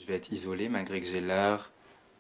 Je vais être isolée malgré que j'ai l'heure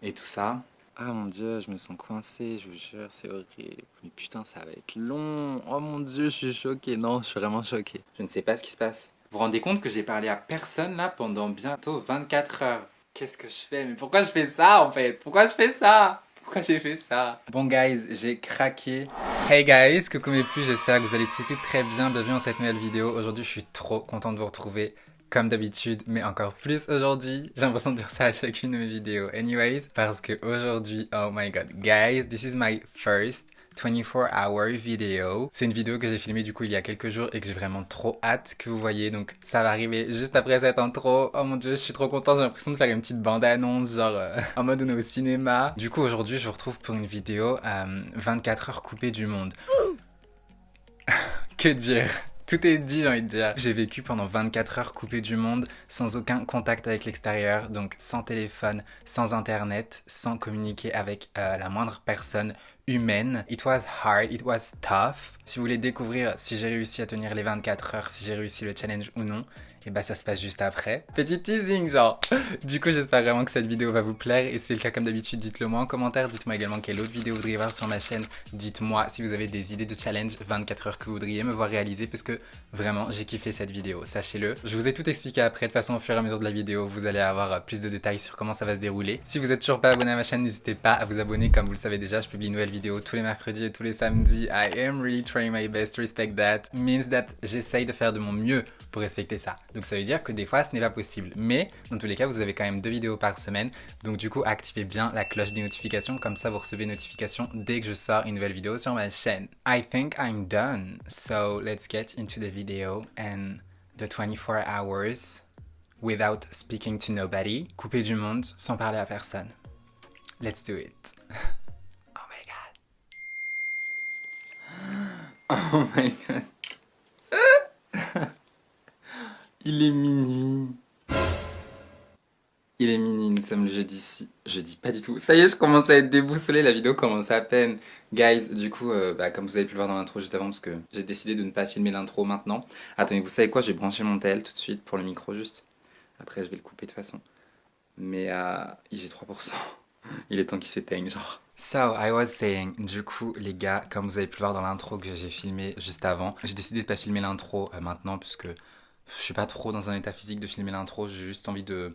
et tout ça. Ah mon dieu, je me sens coincée, je vous jure, c'est horrible. Mais putain, ça va être long. Oh mon dieu, je suis choquée. Non, je suis vraiment choquée. Je ne sais pas ce qui se passe. Vous vous rendez compte que j'ai parlé à personne là pendant bientôt 24 heures. Qu'est-ce que je fais? Mais pourquoi je fais ça en fait? Pourquoi je fais ça? Pourquoi j'ai fait ça? Bon guys, j'ai craqué. Hey guys, coucou mes puces, j'espère que vous allez tous très bien. Bienvenue dans cette nouvelle vidéo. Aujourd'hui, je suis trop content de vous retrouver. Comme d'habitude, mais encore plus aujourd'hui. J'ai l'impression de dire ça à chacune de mes vidéos. Anyways, parce que aujourd'hui, oh my god, guys, this is my first 24-hour video. C'est une vidéo que j'ai filmée du coup il y a quelques jours et que j'ai vraiment trop hâte que vous voyez. Donc ça va arriver juste après cette intro. Oh mon dieu, je suis trop content. J'ai l'impression de faire une petite bande-annonce, genre en mode on est au cinéma. Du coup aujourd'hui, je vous retrouve pour une vidéo 24 heures coupées du monde. Que dire? Tout est dit, j'ai envie de dire. J'ai vécu pendant 24 heures coupé du monde, sans aucun contact avec l'extérieur, donc sans téléphone, sans internet, sans communiquer avec la moindre personne humaine. It was hard, it was tough. Si vous voulez découvrir si j'ai réussi à tenir les 24 heures, si j'ai réussi le challenge ou non, et bah ça se passe juste après. Petit teasing genre. Du coup j'espère vraiment que cette vidéo va vous plaire et si c'est le cas comme d'habitude dites-le moi en commentaire. Dites-moi également quelle autre vidéo vous voudriez voir sur ma chaîne. Dites-moi si vous avez des idées de challenge 24 heures que vous voudriez me voir réaliser parce que vraiment j'ai kiffé cette vidéo, sachez-le. Je vous ai tout expliqué après, de toute façon au fur et à mesure de la vidéo vous allez avoir plus de détails sur comment ça va se dérouler. Si vous êtes toujours pas abonné à ma chaîne, n'hésitez pas à vous abonner. Comme vous le savez déjà, je publie une nouvelle vidéo tous les mercredis et tous les samedis. I am really trying my best to respect that. Means that j'essaye de faire de mon mieux pour respecter ça. Donc ça veut dire que des fois ce n'est pas possible. Mais dans tous les cas vous avez quand même 2 vidéos par semaine. Donc du coup activez bien la cloche des notifications. Comme ça vous recevez une notification dès que je sors une nouvelle vidéo sur ma chaîne. I think I'm done. So let's get into the video and the 24 hours without speaking to nobody. Coupé du monde sans parler à personne. Let's do it. Oh my god. Oh my god. Il est minuit. Il est minuit, nous sommes le jeudi. Jeudi, pas du tout. Ça y est, je commence à être déboussolé, la vidéo commence à peine. Guys, du coup, comme vous avez pu le voir dans l'intro juste avant, parce que j'ai décidé de ne pas filmer l'intro maintenant. Attendez, vous savez quoi, je vais brancher mon tel tout de suite pour le micro juste. Après, je vais le couper de toute façon. Mais j'ai 3%. Il est temps qu'il s'éteigne, genre. So, I was saying, du coup, les gars, comme vous avez pu le voir dans l'intro que j'ai filmé juste avant, j'ai décidé de pas filmer l'intro maintenant, puisque je suis pas trop dans un état physique de filmer l'intro, j'ai juste envie de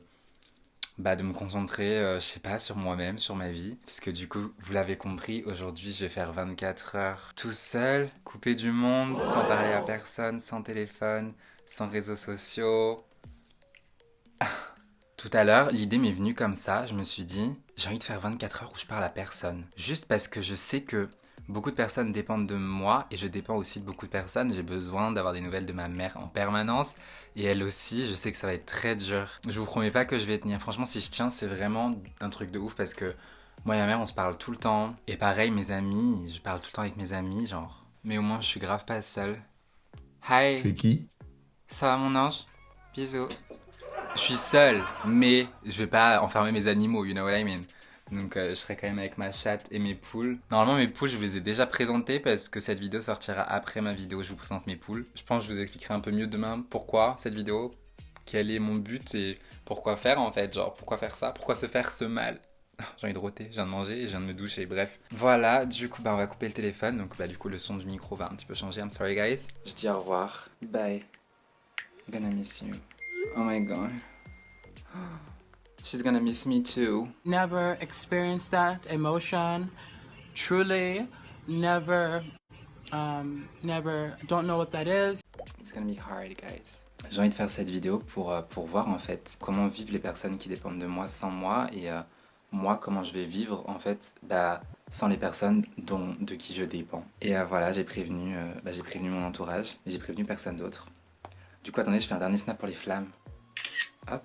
me concentrer, je sais pas, sur moi-même, sur ma vie. Parce que du coup, vous l'avez compris, aujourd'hui, je vais faire 24 heures tout seul, coupé du monde, sans parler à personne, sans téléphone, sans réseaux sociaux. Tout à l'heure, l'idée m'est venue comme ça, je me suis dit, j'ai envie de faire 24 heures où je parle à personne. Juste parce que je sais que beaucoup de personnes dépendent de moi et je dépends aussi de beaucoup de personnes. J'ai besoin d'avoir des nouvelles de ma mère en permanence et elle aussi, je sais que ça va être très dur. Je vous promets pas que je vais tenir. Franchement, si je tiens, c'est vraiment un truc de ouf parce que moi et ma mère, on se parle tout le temps. Et pareil, mes amis, je parle tout le temps avec mes amis, genre. Mais au moins, je suis grave pas seule. Hi. Tu es qui? Ça va mon ange? Bisous. Je suis seule, mais je vais pas enfermer mes animaux, you know what I mean. Donc je serai quand même avec ma chatte et mes poules. Normalement mes poules je vous les ai déjà présentées parce que cette vidéo sortira après ma vidéo où je vous présente mes poules. Je pense que je vous expliquerai un peu mieux demain pourquoi cette vidéo, quel est mon but et pourquoi faire en fait, genre pourquoi faire ça, pourquoi se faire ce mal. J'ai envie de rôter, je viens de manger et je viens de me doucher, bref. Voilà, du coup on va couper le téléphone, donc du coup le son du micro va un petit peu changer, I'm sorry guys. Je dis au revoir, bye, I'm gonna miss you. Oh my god. She's gonna miss me too. Never experienced that emotion. Truly, never, don't know what that is. It's gonna be hard, guys. J'ai envie de faire cette vidéo pour voir en fait comment vivent les personnes qui dépendent de moi sans moi et moi comment je vais vivre en fait sans les personnes de qui je dépends. Et voilà, j'ai prévenu mon entourage, et j'ai prévenu personne d'autre. Du coup, attendez, je fais un dernier snap pour les flammes. Hop,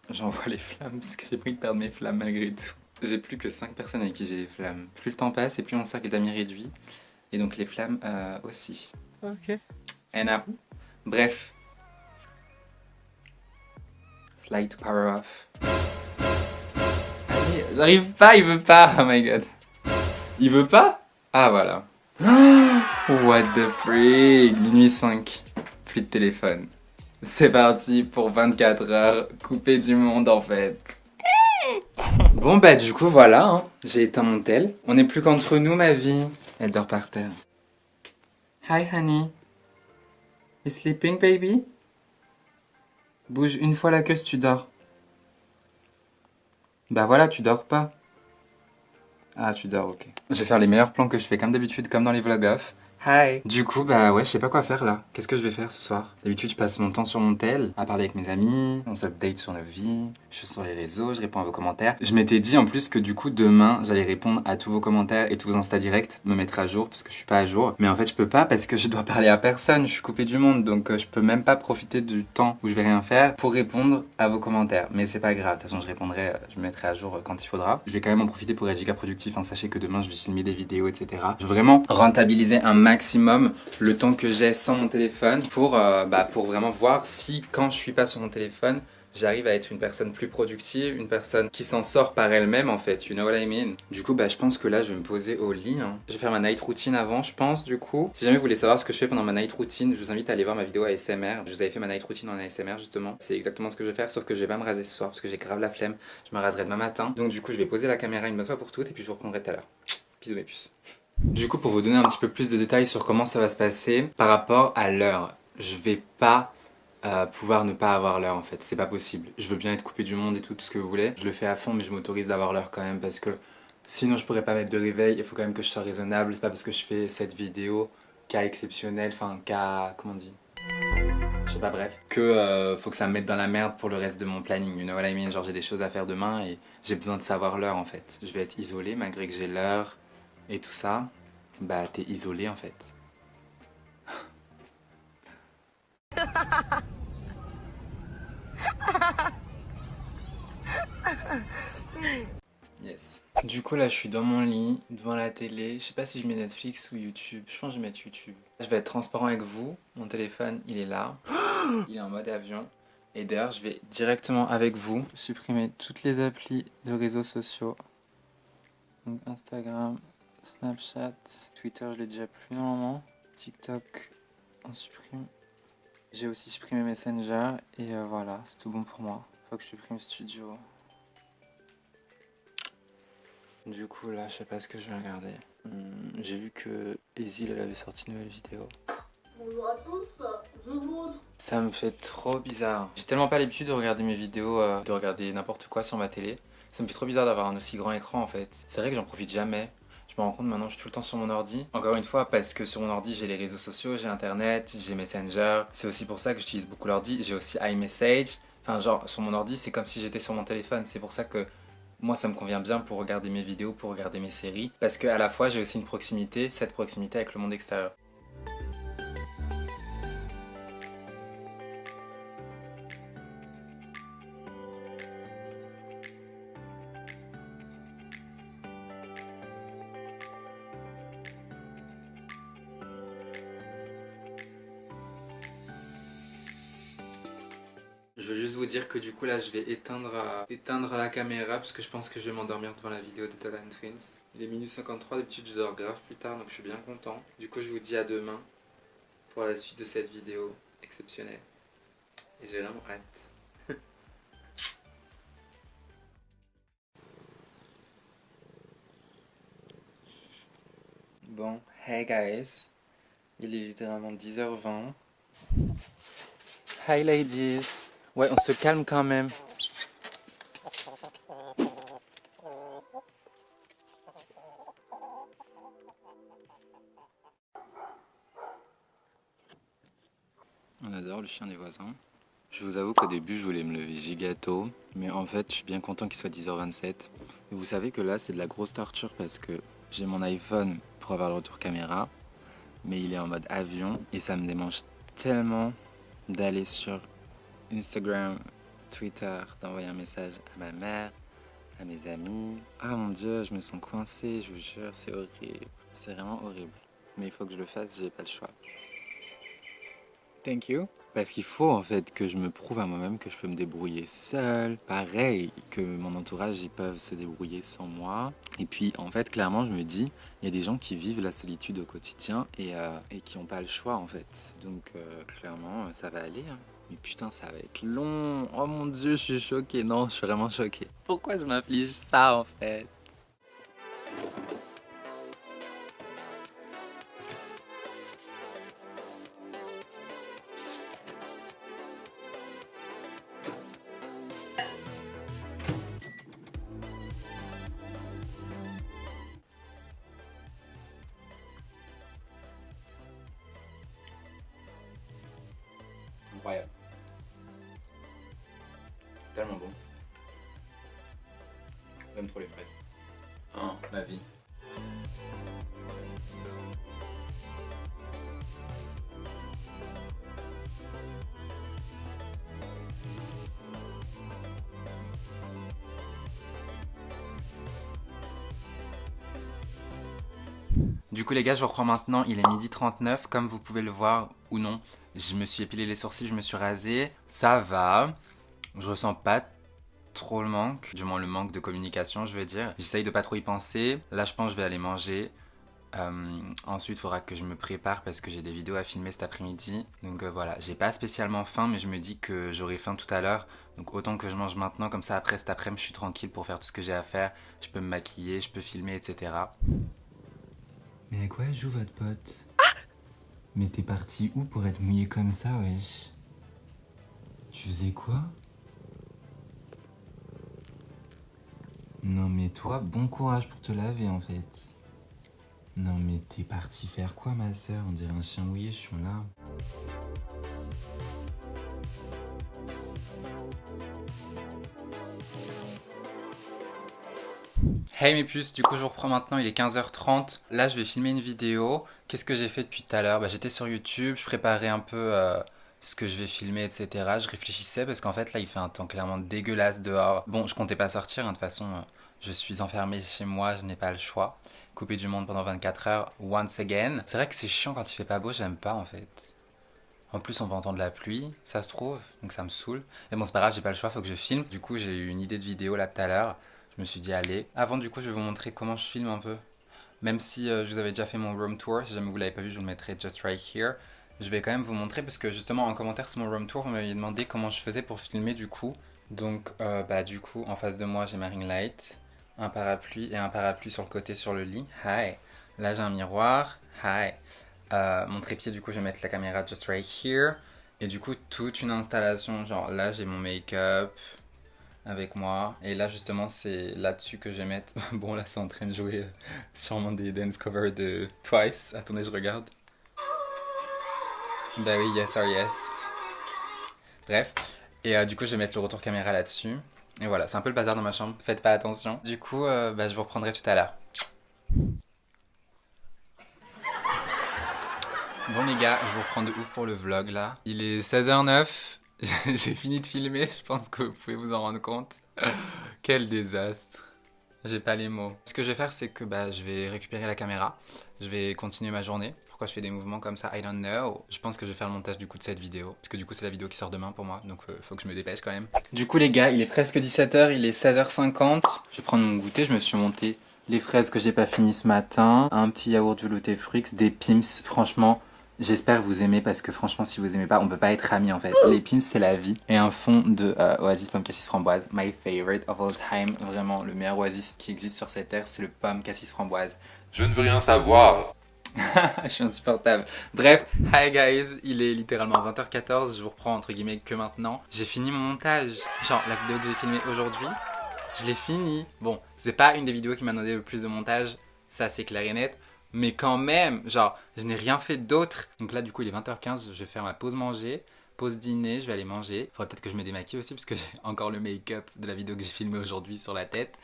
j'envoie les flammes parce que j'ai pris de perdre mes flammes malgré tout. J'ai plus que 5 personnes avec qui j'ai les flammes. Plus le temps passe et plus mon cercle d'amis réduit. Et donc les flammes aussi. Ok. Bref. Slide to power off. Allez, j'arrive pas, il veut pas. Oh my god. Il veut pas? Ah voilà. What the freak. Minuit 5. Plus de téléphone. C'est parti pour 24 heures coupé du monde en fait. Bon bah du coup voilà, hein. J'ai éteint mon tel. On n'est plus qu'entre nous ma vie. Elle dort par terre. Hi honey. You sleeping baby? Bouge une fois la queue si tu dors. Bah voilà, tu dors pas. Ah tu dors, ok. Je vais faire les meilleurs plans que je fais comme d'habitude, comme dans les vlog off. Hi. Du coup, bah ouais, je sais pas quoi faire là. Qu'est-ce que je vais faire ce soir? D'habitude, je passe mon temps sur mon tel, à parler avec mes amis, on s'update sur nos vies, je suis sur les réseaux, je réponds à vos commentaires. Je m'étais dit en plus que du coup, demain, j'allais répondre à tous vos commentaires et tous vos Insta directs, me mettre à jour parce que je suis pas à jour. Mais en fait, je peux pas parce que je dois parler à personne, je suis coupé du monde, donc je peux même pas profiter du temps où je vais rien faire pour répondre à vos commentaires. Mais c'est pas grave, de toute façon, je répondrai, je me mettrai à jour quand il faudra. Je vais quand même en profiter pour être giga productif, hein. Sachez que demain, je vais filmer des vidéos, etc. Je veux vraiment rentabiliser un maximum le temps que j'ai sans mon téléphone pour vraiment voir si quand je suis pas sur mon téléphone j'arrive à être une personne plus productive, une personne qui s'en sort par elle-même en fait, you know what I mean. Du coup je pense que là je vais me poser au lit, hein. Je vais faire ma night routine avant je pense du coup. Si jamais vous voulez savoir ce que je fais pendant ma night routine, je vous invite à aller voir ma vidéo ASMR. Je vous avais fait ma night routine en ASMR justement. C'est exactement ce que je vais faire sauf que je vais pas me raser ce soir parce que j'ai grave la flemme. Je me raserai demain matin. Donc du coup je vais poser la caméra une bonne fois pour toutes et puis je vous reprendrai tout à l'heure. Bisous mes puces. Du coup, pour vous donner un petit peu plus de détails sur comment ça va se passer, par rapport à l'heure, je vais pas pouvoir ne pas avoir l'heure en fait, c'est pas possible. Je veux bien être coupé du monde et tout ce que vous voulez. Je le fais à fond mais je m'autorise d'avoir l'heure quand même parce que sinon je pourrais pas mettre de réveil, il faut quand même que je sois raisonnable. C'est pas parce que je fais cette vidéo, cas exceptionnel, enfin cas, comment on dit, je sais pas, bref, que faut que ça me mette dans la merde pour le reste de mon planning, you know what I mean. Genre j'ai des choses à faire demain et j'ai besoin de savoir l'heure en fait. Je vais être isolé malgré que j'ai l'heure et tout ça, bah t'es isolé en fait. Yes. Du coup là je suis dans mon lit, devant la télé, je sais pas si je mets Netflix ou YouTube, je pense que je vais mettre YouTube. Je vais être transparent avec vous, mon téléphone il est là, il est en mode avion. Et d'ailleurs je vais directement avec vous supprimer toutes les applis de réseaux sociaux. Donc Instagram, Snapchat, Twitter je l'ai déjà plus normalement, TikTok on supprime. J'ai aussi supprimé Messenger et voilà, c'est tout bon pour moi. Faut que je supprime Studio. Du coup là je sais pas ce que je vais regarder. J'ai vu que Ezil elle avait sorti une nouvelle vidéo. Bonjour à tous, je vous... Ça me fait trop bizarre. J'ai tellement pas l'habitude de regarder mes vidéos, de regarder n'importe quoi sur ma télé. Ça me fait trop bizarre d'avoir un aussi grand écran en fait. C'est vrai que j'en profite jamais. Je me rends compte maintenant, je suis tout le temps sur mon ordi. Encore une fois, parce que sur mon ordi, j'ai les réseaux sociaux, j'ai internet, j'ai Messenger. C'est aussi pour ça que j'utilise beaucoup l'ordi. J'ai aussi iMessage. Enfin, genre, sur mon ordi, c'est comme si j'étais sur mon téléphone. C'est pour ça que moi, ça me convient bien pour regarder mes vidéos, pour regarder mes séries. Parce qu'à la fois, j'ai aussi une proximité, cette proximité avec le monde extérieur. Je veux juste vous dire que du coup là je vais éteindre la caméra parce que je pense que je vais m'endormir devant la vidéo de Talent Twins. Il est minuit 53, d'habitude je dors grave plus tard donc je suis bien content. Du coup je vous dis à demain pour la suite de cette vidéo exceptionnelle. Et j'ai vraiment hâte. Bon, hey guys. Il est littéralement 10h20. Hi ladies. Ouais, on se calme quand même. On adore le chien des voisins. Je vous avoue qu'au début, je voulais me lever giga tôt, mais en fait, je suis bien content qu'il soit 10h27. Et vous savez que là, c'est de la grosse torture parce que j'ai mon iPhone pour avoir le retour caméra, mais il est en mode avion et ça me démange tellement d'aller sur Instagram, Twitter, d'envoyer un message à ma mère, à mes amis. Ah mon dieu, je me sens coincée, je vous jure, c'est horrible. C'est vraiment horrible. Mais il faut que je le fasse, j'ai pas le choix. Thank you. Parce qu'il faut en fait que je me prouve à moi-même que je peux me débrouiller seul. Pareil, que mon entourage, ils peuvent se débrouiller sans moi. Et puis en fait, clairement, je me dis, il y a des gens qui vivent la solitude au quotidien et qui n'ont pas le choix en fait. Donc clairement, ça va aller. Hein. Mais putain, ça va être long. Oh mon dieu, je suis choquée. Non, je suis vraiment choquée. Pourquoi je m'inflige ça en fait? Incroyable. Tellement bon. J'aime trop les fraises. Oh, ma vie. Du coup les gars, je reprends maintenant, il est 12h39, comme vous pouvez le voir ou non, je me suis épilé les sourcils, je me suis rasé, ça va, je ressens pas trop le manque, du moins le manque de communication je veux dire, j'essaye de pas trop y penser, là je pense que je vais aller manger, ensuite il faudra que je me prépare parce que j'ai des vidéos à filmer cet après-midi, donc voilà, j'ai pas spécialement faim mais je me dis que j'aurai faim tout à l'heure, donc autant que je mange maintenant, comme ça après cet après-midi je suis tranquille pour faire tout ce que j'ai à faire, je peux me maquiller, je peux filmer etc. Mais à quoi elle joue votre pote? Mais t'es parti où pour être mouillé comme ça, wesh? Tu faisais quoi? Non mais toi, bon courage pour te laver en fait. Non mais t'es parti faire quoi ma soeur? On dirait un chien mouillé, je suis là. Hey mes puces, du coup je vous reprends maintenant, il est 15h30. Là je vais filmer une vidéo. Qu'est-ce que j'ai fait depuis tout à l'heure? J'étais sur YouTube, je préparais un peu ce que je vais filmer, etc. Je réfléchissais parce qu'en fait là il fait un temps clairement dégueulasse dehors. Bon, je comptais pas sortir, hein, de toute façon je suis enfermé chez moi, je n'ai pas le choix. Coupé du monde pendant 24 heures, once again. C'est vrai que c'est chiant quand il fait pas beau, j'aime pas en fait. En plus on va entendre la pluie, ça se trouve, donc ça me saoule. Mais bon c'est pas grave, j'ai pas le choix, faut que je filme. Du coup j'ai eu une idée de vidéo là tout à l'heure. Je me suis dit allez. Avant du coup je vais vous montrer comment je filme un peu. Même si je vous avais déjà fait mon room tour, si jamais vous l'avez pas vu je vous le mettrai just right here. Je vais quand même vous montrer parce que justement en commentaire sur mon room tour vous m'aviez demandé comment je faisais pour filmer du coup. Donc du coup en face de moi j'ai ma ring light, un parapluie et un parapluie sur le côté sur le lit. Hi. Là j'ai un miroir. Hi. Mon trépied du coup je vais mettre la caméra just right here. Et du coup toute une installation, genre là j'ai mon make-up avec moi et là justement c'est là-dessus que je vais mettre. Bon là c'est en train de jouer sûrement des dance covers de Twice. Attendez je regarde. Bah oui yes or yes. Bref. Et du coup je vais mettre le retour caméra là-dessus. Et voilà c'est un peu le bazar dans ma chambre, faites pas attention. Du coup je vous reprendrai tout à l'heure. Bon les gars, je vous reprends de ouf pour le vlog là. Il est 16h09, j'ai fini de filmer, je pense que vous pouvez vous en rendre compte. Quel désastre. J'ai pas les mots. Ce que je vais faire c'est que je vais récupérer la caméra, je vais continuer ma journée. Pourquoi je fais des mouvements comme ça, I don't know. Je pense que je vais faire le montage du coup de cette vidéo. Parce que du coup c'est la vidéo qui sort demain pour moi, donc faut que je me dépêche quand même. Du coup les gars, il est presque 17h, il est 16h50. Je vais prendre mon goûter, je me suis monté les fraises que j'ai pas fini ce matin. Un petit yaourt velouté Fruits, des Pims, franchement... J'espère vous aimer parce que franchement si vous aimez pas on peut pas être amis en fait. Les Pims c'est la vie. Et un fond de Oasis pomme cassis framboise. My favorite of all time. Vraiment le meilleur Oasis qui existe sur cette terre c'est le pomme cassis framboise. Je ne veux rien savoir. Je suis insupportable. Bref, hi guys, il est littéralement 20h14, je vous reprends entre guillemets que maintenant. J'ai fini mon montage. Genre la vidéo que j'ai filmée aujourd'hui, je l'ai finie. Bon, c'est pas une des vidéos qui m'a demandé le plus de montage, ça c'est clair et net. Mais quand même, genre, je n'ai rien fait d'autre. Donc là, du coup, il est 20h15, je vais faire ma pause manger, pause dîner, je vais aller manger. Faudrait peut-être que je me démaquille aussi, parce que j'ai encore le make-up de la vidéo que j'ai filmée aujourd'hui sur la tête.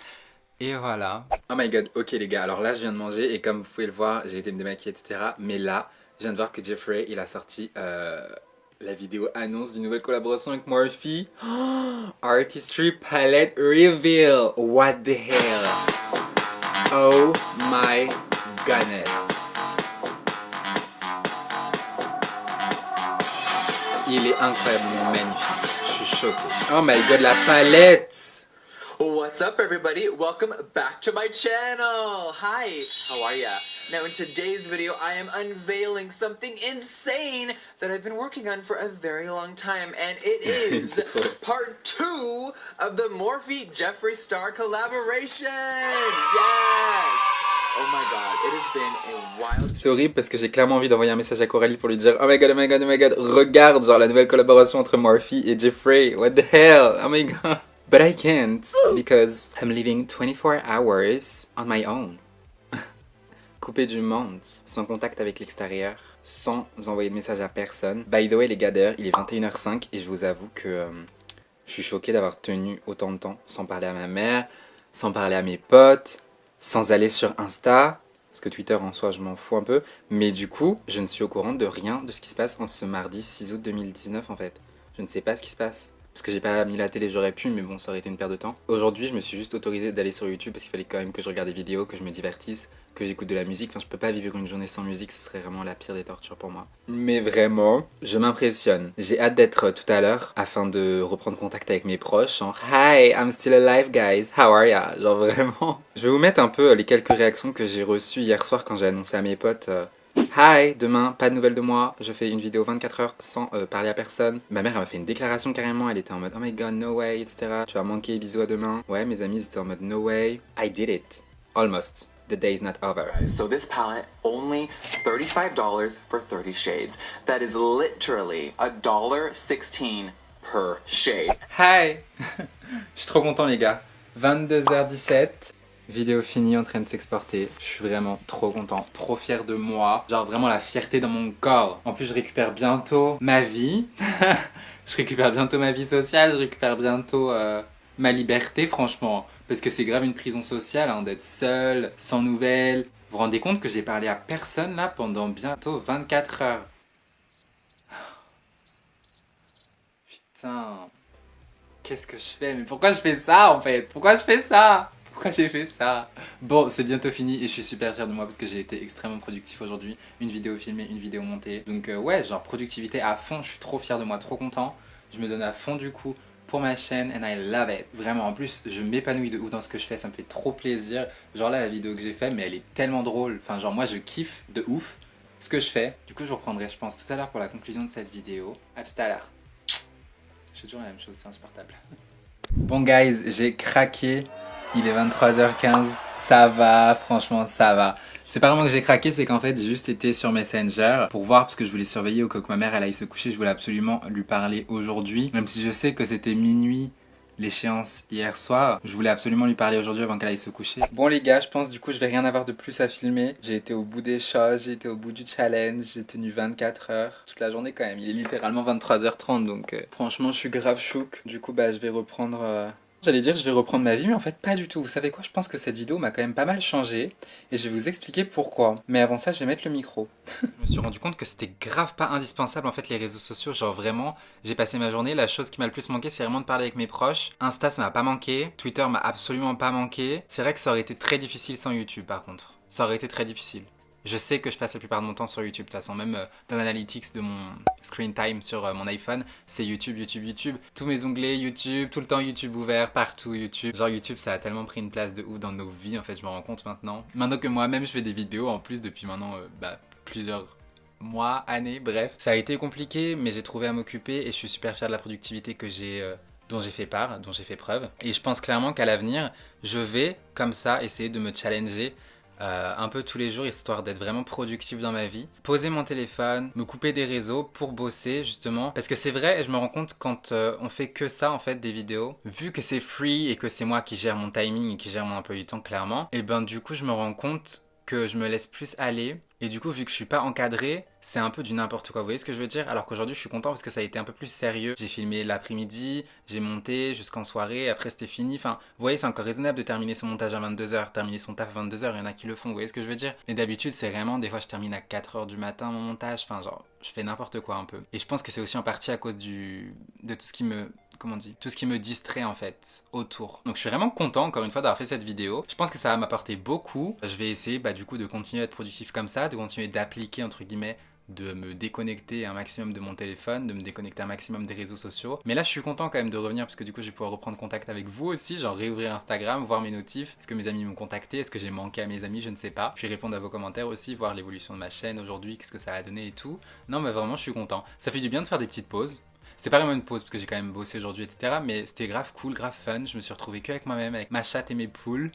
Et voilà. Oh my god, ok les gars, alors là, je viens de manger, et comme vous pouvez le voir, j'ai été me démaquiller, etc. Mais là, je viens de voir que Jeffrey, il a sorti la vidéo annonce d'une nouvelle collaboration avec Morphe. Oh, Artistry Palette Reveal. What the hell? Oh my goodness. Il est incroyablement magnifique. Je suis choqué. Oh my god, la palette. What's up everybody? Welcome back to my channel. Hi, how are ya? Now in today's video, I am unveiling something insane that I've been working on for a very long time, and it is part 2 of the Morphe Jeffree Star collaboration. Yes! Oh my god, it has been a wild... C'est horrible parce que j'ai clairement envie d'envoyer un message à Coralie pour lui dire oh my god, oh my god, oh my god, regarde genre la nouvelle collaboration entre Morphe et Jeffree, what the hell, oh my god. But I can't because I'm living 24 hours on my own. Coupé du monde, sans contact avec l'extérieur, sans envoyer de message à personne. By the way les gars, d'ailleurs, il est 21h05 et je vous avoue que je suis choqué d'avoir tenu autant de temps sans parler à ma mère, sans parler à mes potes, sans aller sur Insta, parce que Twitter en soi je m'en fous un peu, mais du coup je ne suis au courant de rien de ce qui se passe en ce mardi 6 août 2019 en fait. Je ne sais pas ce qui se passe. Parce que j'ai pas mis la télé, j'aurais pu, mais bon, ça aurait été une perte de temps. Aujourd'hui, je me suis juste autorisé d'aller sur YouTube parce qu'il fallait quand même que je regarde des vidéos, que je me divertisse, que j'écoute de la musique. Enfin, je peux pas vivre une journée sans musique, ce serait vraiment la pire des tortures pour moi. Mais vraiment, je m'impressionne. J'ai hâte d'être tout à l'heure afin de reprendre contact avec mes proches. Genre, hi, I'm still alive, guys. How are ya? Genre vraiment. Je vais vous mettre un peu les quelques réactions que j'ai reçues hier soir quand j'ai annoncé à mes potes. Hi, demain, pas de nouvelles de moi, je fais une vidéo 24 heures sans parler à personne. Ma mère elle m'a fait une déclaration carrément, elle était en mode oh my god, no way, etc. Tu vas manquer, bisous à demain. Ouais, mes amis étaient en mode no way. I did it. Almost. The day is not over. So this palette, only $35 for 30 shades. That is literally $1.16 per shade. Hi. Je suis trop content les gars. 22h17. Vidéo finie, en train de s'exporter. Je suis vraiment trop content, trop fier de moi. Genre vraiment la fierté dans mon corps. En plus je récupère bientôt ma vie. Je récupère bientôt ma vie sociale. Je récupère bientôt ma liberté franchement. Parce que c'est grave une prison sociale hein, d'être seul, sans nouvelles. Vous vous rendez compte que j'ai parlé à personne là pendant bientôt 24 heures. Putain. Qu'est-ce que je fais? Mais pourquoi je fais ça en fait? Pourquoi je fais ça? Pourquoi j'ai fait ça? Bon, c'est bientôt fini et je suis super fier de moi parce que j'ai été extrêmement productif aujourd'hui. Une vidéo filmée, une vidéo montée. Donc ouais, genre productivité à fond, je suis trop fier de moi, trop content. Je me donne à fond du coup pour ma chaîne and I love it. Vraiment, en plus, je m'épanouis de ouf dans ce que je fais, ça me fait trop plaisir. Genre là, la vidéo que j'ai faite, mais elle est tellement drôle. Enfin, genre moi, je kiffe de ouf ce que je fais. Du coup, je vous reprendrai, je pense, tout à l'heure pour la conclusion de cette vidéo. À tout à l'heure. Je fais toujours la même chose, c'est insupportable. Bon guys, j'ai craqué. Il est 23h15, ça va, franchement ça va. C'est pas vraiment que j'ai craqué, c'est qu'en fait j'ai juste été sur Messenger pour voir parce que je voulais surveiller au cas où ma mère elle aille se coucher. Je voulais absolument lui parler aujourd'hui, même si je sais que c'était minuit l'échéance hier soir. Je voulais absolument lui parler aujourd'hui avant qu'elle aille se coucher. Bon les gars, je pense du coup je vais rien avoir de plus à filmer. J'ai été au bout des choses, j'ai été au bout du challenge, j'ai tenu 24 heures toute la journée quand même. Il est littéralement 23h30 donc franchement je suis grave chouk. Du coup bah je vais reprendre... J'allais dire je vais reprendre ma vie, mais en fait pas du tout. Vous savez quoi, je pense que cette vidéo m'a quand même pas mal changé et je vais vous expliquer pourquoi. Mais avant ça, je vais mettre le micro. Je me suis rendu compte que c'était grave pas indispensable en fait les réseaux sociaux. Genre vraiment, j'ai passé ma journée, la chose qui m'a le plus manqué c'est vraiment de parler avec mes proches. Insta ça m'a pas manqué, Twitter m'a absolument pas manqué. C'est vrai que ça aurait été très difficile sans YouTube par contre. Ça aurait été très difficile. Je sais que je passe la plupart de mon temps sur YouTube. De toute façon, même dans l'analytics de mon screen time sur mon iPhone, c'est YouTube, YouTube, YouTube. Tous mes onglets YouTube, tout le temps YouTube ouvert, partout YouTube. Genre YouTube, ça a tellement pris une place de ouf dans nos vies, en fait, je me rends compte maintenant. Maintenant que moi-même, je fais des vidéos en plus depuis maintenant plusieurs mois, années, bref. Ça a été compliqué, mais j'ai trouvé à m'occuper et je suis super fier de la productivité que dont j'ai fait part, dont j'ai fait preuve. Et je pense clairement qu'à l'avenir, je vais, comme ça, essayer de me challenger un peu tous les jours, histoire d'être vraiment productif dans ma vie. Poser mon téléphone, me couper des réseaux pour bosser justement. Parce que c'est vrai, et je me rends compte quand on fait que ça en fait des vidéos, vu que c'est free et que c'est moi qui gère mon timing et qui gère mon emploi du temps clairement, et ben du coup je me rends compte que je me laisse plus aller. Et du coup, vu que je suis pas encadré, c'est un peu du n'importe quoi. Vous voyez ce que je veux dire? Alors qu'aujourd'hui, je suis content parce que ça a été un peu plus sérieux. J'ai filmé l'après-midi, j'ai monté jusqu'en soirée, après c'était fini. Enfin, vous voyez, c'est encore raisonnable de terminer son montage à 22h, terminer son taf à 22h, il y en a qui le font, vous voyez ce que je veux dire? Mais d'habitude, c'est vraiment, des fois, je termine à 4h du matin mon montage. Enfin, genre, je fais n'importe quoi un peu. Et je pense que c'est aussi en partie à cause de tout ce qui me... Comment on dit? Tout ce qui me distrait en fait autour. Donc je suis vraiment content encore une fois d'avoir fait cette vidéo. Je pense que ça va m'apporter beaucoup. Je vais essayer du coup de continuer à être productif comme ça, de continuer d'appliquer entre guillemets de me déconnecter un maximum de mon téléphone, de me déconnecter un maximum des réseaux sociaux. Mais là je suis content quand même de revenir parce que du coup je vais pouvoir reprendre contact avec vous aussi, genre réouvrir Instagram, voir mes notifs, est-ce que mes amis m'ont contacté, est-ce que j'ai manqué à mes amis, je ne sais pas. Puis répondre à vos commentaires aussi, voir l'évolution de ma chaîne aujourd'hui, qu'est-ce que ça a donné et tout. Non mais vraiment je suis content. Ça fait du bien de faire des petites pauses. C'est pas vraiment une pause parce que j'ai quand même bossé aujourd'hui etc. Mais c'était grave cool, grave fun. Je me suis retrouvé qu'avec moi-même, avec ma chatte et mes poules.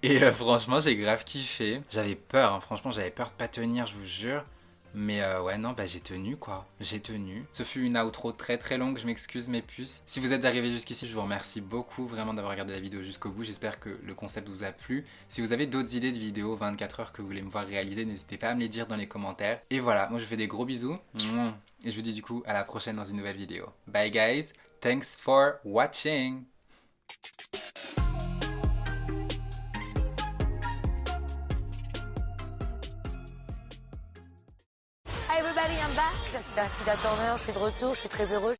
Et franchement j'ai grave kiffé. J'avais peur, hein, franchement j'avais peur de pas tenir, je vous jure. Mais ouais non bah j'ai tenu quoi, j'ai tenu. Ce fut une outro très très longue, je m'excuse mes puces. Si vous êtes arrivés jusqu'ici, je vous remercie beaucoup vraiment d'avoir regardé la vidéo jusqu'au bout. J'espère que le concept vous a plu. Si vous avez d'autres idées de vidéos 24 heures que vous voulez me voir réaliser, n'hésitez pas à me les dire dans les commentaires. Et voilà, moi je vous fais des gros bisous. Et je vous dis du coup à la prochaine dans une nouvelle vidéo. Bye guys, thanks for watching. Hi everybody, I'm back. C'est Darky Turner, je suis de retour, je suis très heureuse.